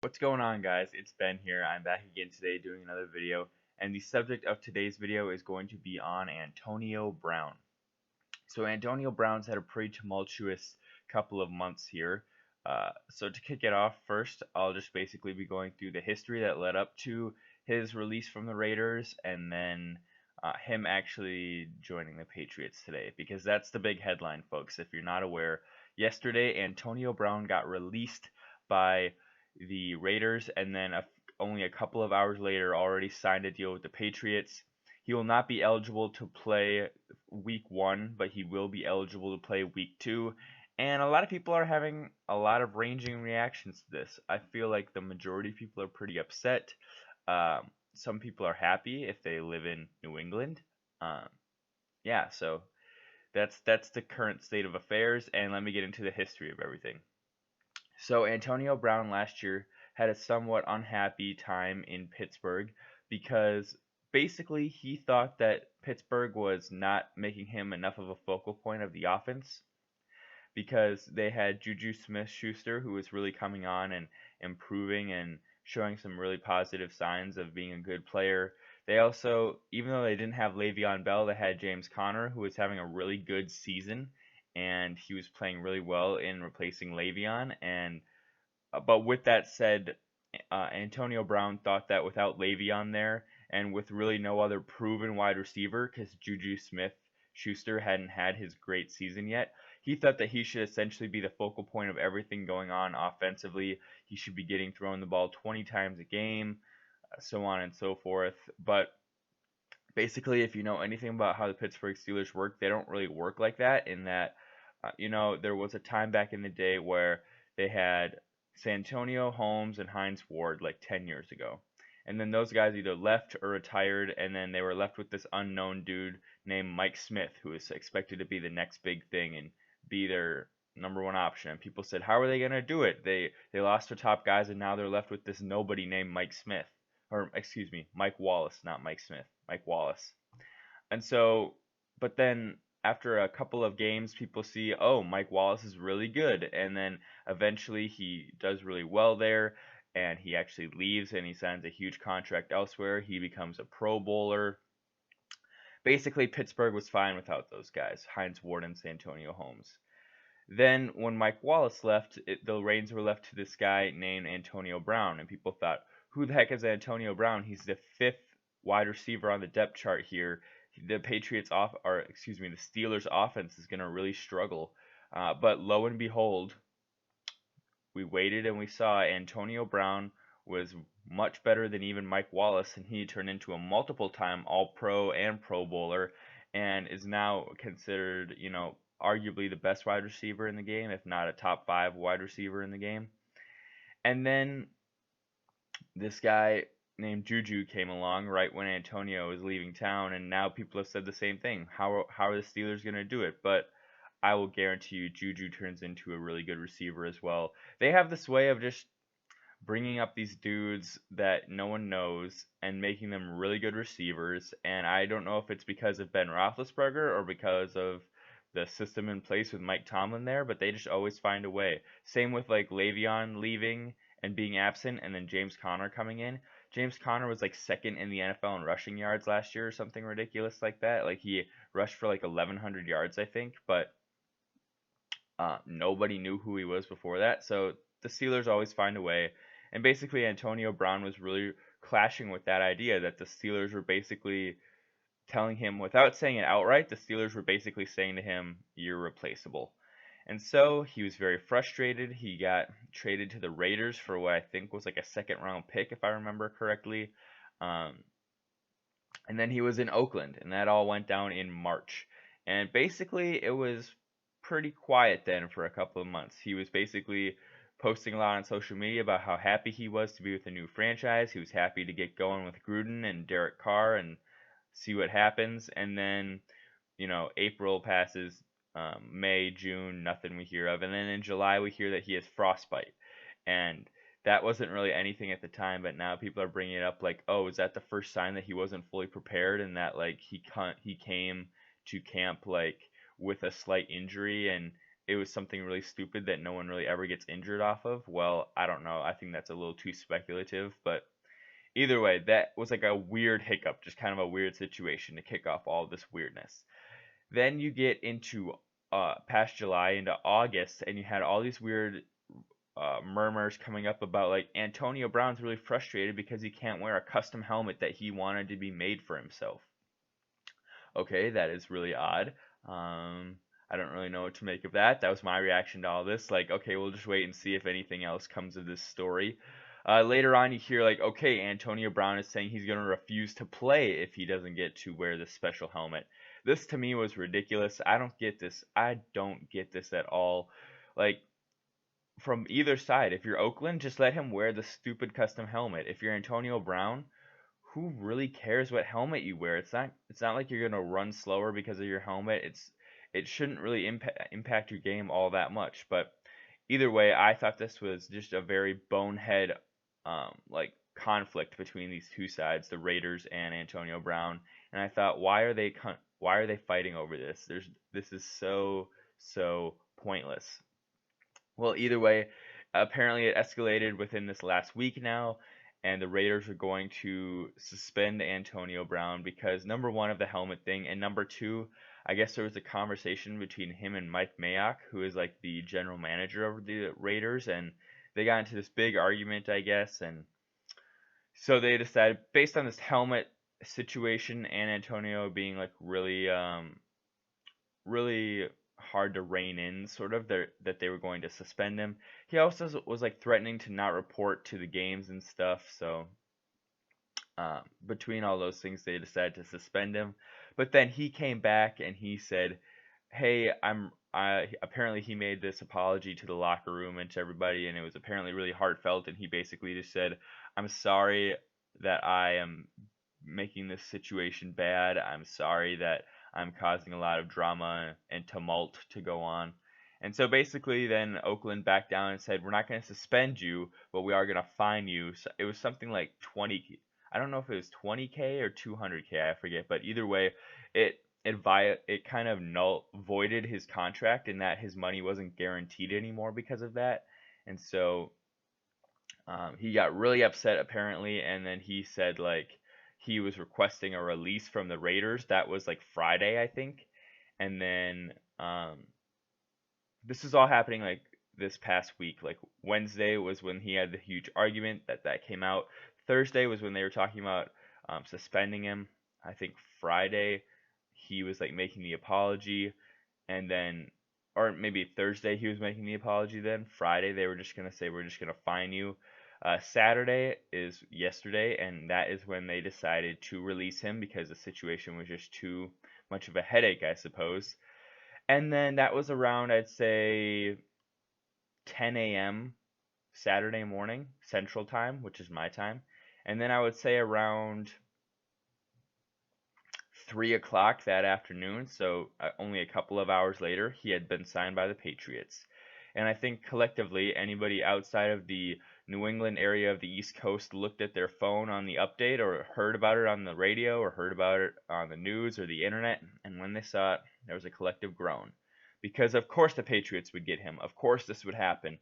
What's going on, guys? It's Ben here. I'm back again today doing another video, and the subject of today's video is going to be on Antonio Brown. So Antonio Brown's had a pretty tumultuous couple of months here. So to kick it off first, I'll just basically be going through the history that led up to his release from the Raiders, and then him actually joining the Patriots today, because that's the big headline, folks. If you're not aware, yesterday Antonio Brown got released by the Raiders, and then only a couple of hours later already signed a deal with the Patriots. He will not be eligible to play week 1, but he will be eligible to play week 2. And a lot of people are having a lot of ranging reactions to this. I feel like the majority of people are pretty upset. Some people are happy if they live in New England. Um, yeah, so that's the current state of affairs, and let me get into the history of everything. So Antonio Brown last year had a somewhat unhappy time in Pittsburgh because basically he thought that Pittsburgh was not making him enough of a focal point of the offense because they had Juju Smith-Schuster, who was really coming on and improving and showing some really positive signs of being a good player. They also, even though they didn't have Le'Veon Bell, they had James Conner, who was having a really good season, and he was playing really well in replacing Le'Veon. And but with that said, Antonio Brown thought that without Le'Veon there, and with really no other proven wide receiver, because Juju Smith Schuster hadn't had his great season yet, he thought that he should essentially be the focal point of everything going on offensively. He should be getting thrown the ball 20 times a game, so on and so forth. But basically, if you know anything about how the Pittsburgh Steelers work, they don't really work like that. In that, there was a time back in the day where they had Santonio Holmes and Hines Ward like 10 years ago. And then those guys either left or retired, and then they were left with this unknown dude named Mike Smith, who was expected to be the next big thing and be their number one option. And people said, how are they going to do it? They lost their top guys, and now they're left with this nobody named Mike Smith. Or, excuse me, Mike Wallace, not Mike Smith, Mike Wallace. And so, but then after a couple of games, people see, oh, Mike Wallace is really good. And then eventually he does really well there, and he actually leaves and he signs a huge contract elsewhere. He becomes a Pro Bowler. Basically, Pittsburgh was fine without those guys, Hines Ward and Santonio Holmes. Then, when Mike Wallace left, the reins were left to this guy named Antonio Brown, and people thought, who the heck is Antonio Brown? He's the fifth wide receiver on the depth chart here. The the Steelers' offense is going to really struggle. But lo and behold, we waited and we saw Antonio Brown was much better than even Mike Wallace, and he turned into a multiple-time All-Pro and Pro Bowler, and is now considered, arguably the best wide receiver in the game, if not a top 5 wide receiver in the game. And then this guy named Juju came along right when Antonio was leaving town, and now people have said the same thing. How are the Steelers going to do it? But I will guarantee you Juju turns into a really good receiver as well. They have this way of just bringing up these dudes that no one knows and making them really good receivers, and I don't know if it's because of Ben Roethlisberger or because of the system in place with Mike Tomlin there, but they just always find a way. Same with like Le'Veon leaving and being absent, and then James Conner coming in. James Conner was like second in the NFL in rushing yards last year or something ridiculous like that. Like he rushed for like 1,100 yards, I think, but nobody knew who he was before that. So the Steelers always find a way. And basically, Antonio Brown was really clashing with that idea that the Steelers were basically telling him, without saying it outright, the Steelers were basically saying to him, you're replaceable. And so he was very frustrated. He got traded to the Raiders for what I think was like a second round pick, if I remember correctly. Um, and then he was in Oakland, and that all went down in March. And basically, it was pretty quiet then for a couple of months. He was basically posting a lot on social media about how happy he was to be with a new franchise. He was happy to get going with Gruden and Derek Carr and see what happens. And then, April passes, May, June, nothing we hear of. And then in July, we hear that he has frostbite. And that wasn't really anything at the time, but now people are bringing it up like, oh, is that the first sign that he wasn't fully prepared and that like he came to camp like with a slight injury, and it was something really stupid that no one really ever gets injured off of. Well, I don't know. I think that's a little too speculative, but either way, that was like a weird hiccup, just kind of a weird situation to kick off all this weirdness. Then you get into past July into August, and you had all these weird murmurs coming up about like Antonio Brown's really frustrated because he can't wear a custom helmet that he wanted to be made for himself. Okay, that is really odd. Um, I don't really know what to make of that. That was my reaction to all this. Like, okay, we'll just wait and see if anything else comes of this story. Later on, you hear like, okay, Antonio Brown is saying he's going to refuse to play if he doesn't get to wear this special helmet. This to me was ridiculous. I don't get this. I don't get this at all. Like, from either side, if you're Oakland, just let him wear the stupid custom helmet. If you're Antonio Brown, who really cares what helmet you wear? It's not like you're gonna run slower because of your helmet. It shouldn't really impact your game all that much. But either way, I thought this was just a very bonehead like conflict between these two sides, the Raiders and Antonio Brown. And I thought, why are they fighting over this? This is so pointless. Well, either way, apparently it escalated within this last week now, and the Raiders are going to suspend Antonio Brown because number one of the helmet thing, and number two, I guess there was a conversation between him and Mike Mayock, who is like the general manager of the Raiders, and they got into this big argument, I guess, and so they decided based on this helmet situation and Antonio being like really hard to rein in, sort of, that they were going to suspend him. He also was like threatening to not report to the games and stuff. So between all those things, they decided to suspend him. But then he came back and he said, "Hey, I apparently he made this apology to the locker room and to everybody, and it was apparently really heartfelt. And he basically just said, I'm sorry that I am making this situation bad. I'm sorry that I'm causing a lot of drama and tumult to go on." And so basically, then Oakland backed down and said, "We're not going to suspend you, but we are going to fine you." So it was something like 20. I don't know if it was 20K or 200K, I forget. But either way, it kind of voided his contract in that his money wasn't guaranteed anymore because of that. And so he got really upset apparently, and then he said like he was requesting a release from the Raiders. That was like Friday, I think. And then this is all happening like this past week. Like Wednesday was when he had the huge argument that came out. Thursday was when they were talking about suspending him. I think Friday he was like making the apology, and then or maybe Thursday he was making the apology. Then Friday they were just gonna say we're just gonna fine you. Saturday is yesterday, and that is when they decided to release him because the situation was just too much of a headache, I suppose. And then that was around, I'd say, 10 a.m. Saturday morning, Central Time, which is my time. And then I would say around 3 o'clock that afternoon, so only a couple of hours later, he had been signed by the Patriots. And I think collectively, anybody outside of the New England area of the East Coast looked at their phone on the update or heard about it on the radio or heard about it on the news or the internet, and when they saw it, there was a collective groan. Because of course the Patriots would get him. Of course this would happen.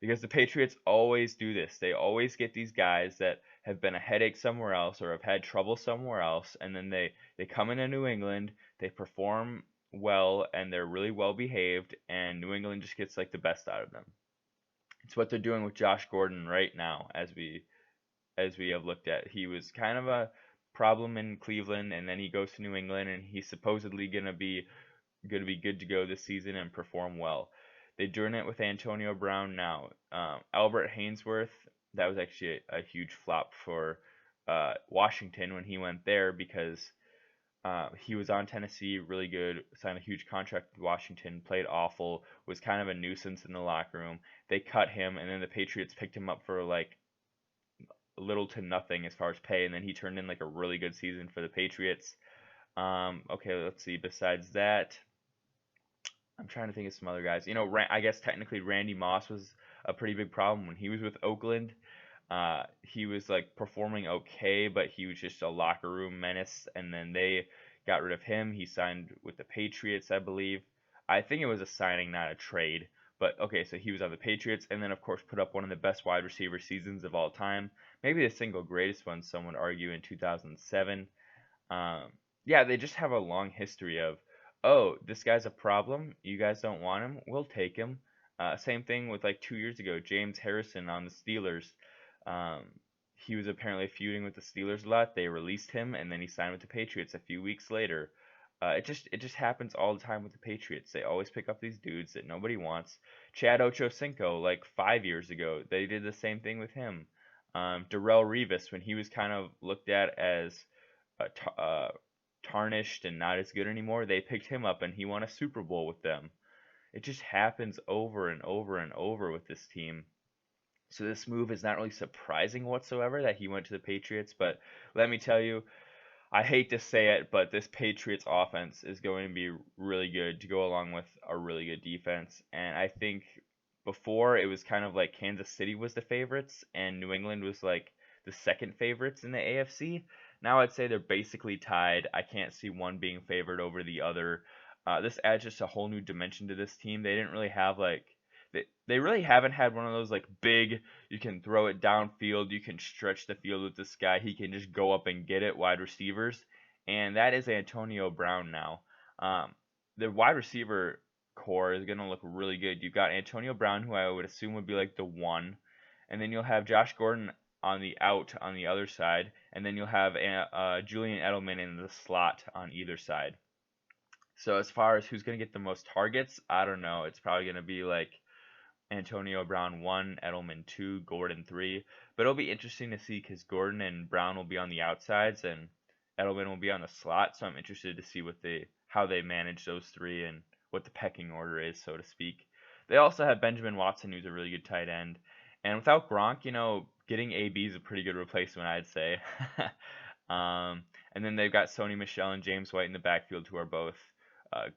Because the Patriots always do this. They always get these guys that have been a headache somewhere else or have had trouble somewhere else, and then they come into New England, they perform well, and they're really well behaved, and New England just gets like the best out of them. It's what they're doing with Josh Gordon right now, as we have looked at. He was kind of a problem in Cleveland, and then he goes to New England, and he's supposedly gonna be good to go this season and perform well. They're doing it with Antonio Brown now. Albert Haynesworth, that was actually a huge flop for Washington when he went there because he was on Tennessee, really good, signed a huge contract with Washington, played awful, was kind of a nuisance in the locker room. They cut him, and then the Patriots picked him up for like little to nothing as far as pay, and then he turned in like a really good season for the Patriots. Okay, let's see. Besides that, I'm trying to think of some other guys. I guess technically Randy Moss was a pretty big problem when he was with Oakland. He was like performing okay, but he was just a locker room menace. And then they got rid of him. He signed with the Patriots, I believe. I think it was a signing, not a trade. But okay, so he was on the Patriots, and then of course put up one of the best wide receiver seasons of all time, maybe the single greatest one, some would argue, in 2007. Um, yeah, they just have a long history of, oh, this guy's a problem. You guys don't want him. We'll take him. Same thing with like 2 years ago, James Harrison on the Steelers. Um, he was apparently feuding with the Steelers a lot. They released him, and then he signed with the Patriots a few weeks later. It just happens all the time with the Patriots. They always pick up these dudes that nobody wants. Chad Ochocinco, like 5 years ago, they did the same thing with him. Darrelle Revis, when he was kind of looked at as tarnished and not as good anymore, they picked him up and he won a Super Bowl with them. It just happens over and over and over with this team. So this move is not really surprising whatsoever that he went to the Patriots, but let me tell you, I hate to say it, but this Patriots offense is going to be really good to go along with a really good defense. And I think before it was kind of like Kansas City was the favorites and New England was like the second favorites in the AFC. Now I'd say they're basically tied. I can't see one being favored over the other. This adds just a whole new dimension to this team. They didn't really have like they really haven't had one of those like big, you can throw it downfield, you can stretch the field with this guy, he can just go up and get it, wide receivers, and that is Antonio Brown now. The wide receiver core is going to look really good. You've got Antonio Brown, who I would assume would be like the one, and then you'll have Josh Gordon on the out on the other side, and then you'll have Julian Edelman in the slot on either side. So as far as who's going to get the most targets, I don't know. It's probably going to be like Antonio Brown 1, Edelman 2, Gordon 3. But it'll be interesting to see because Gordon and Brown will be on the outsides and Edelman will be on the slot. So I'm interested to see how they manage those three and what the pecking order is, so to speak. They also have Benjamin Watson, who's a really good tight end. And without Gronk, getting AB is a pretty good replacement, I'd say. And then they've got Sony Michel and James White in the backfield, who are both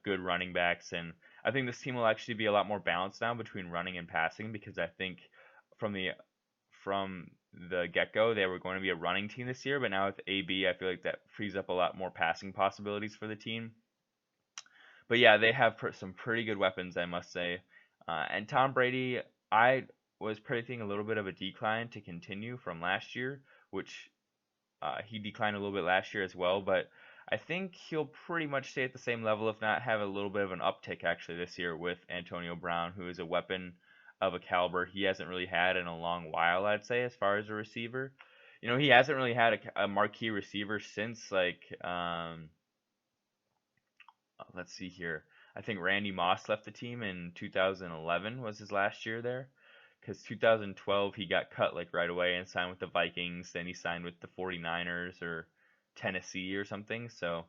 good running backs. And I think this team will actually be a lot more balanced now between running and passing because I think from the get-go they were going to be a running team this year, but now with AB, I feel like that frees up a lot more passing possibilities for the team. But yeah, they have some pretty good weapons, I must say. And Tom Brady, I was predicting a little bit of a decline to continue from last year, which he declined a little bit last year as well, but I think he'll pretty much stay at the same level, if not have a little bit of an uptick actually this year with Antonio Brown, who is a weapon of a caliber he hasn't really had in a long while, I'd say, as far as a receiver. He hasn't really had a marquee receiver since like let's see here. I think Randy Moss left the team in 2011 was his last year there. Because 2012 he got cut like right away and signed with the Vikings. Then he signed with the 49ers or Tennessee or something. So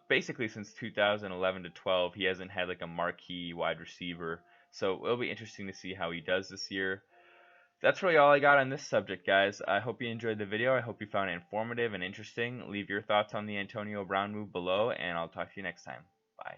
basically since 2011 to 12 he hasn't had like a marquee wide receiver. So it'll be interesting to see how he does this year. That's really all I got on this subject, guys. I hope you enjoyed the video. I hope you found it informative and interesting. Leave your thoughts on the Antonio Brown move below, and I'll talk to you next time. Bye.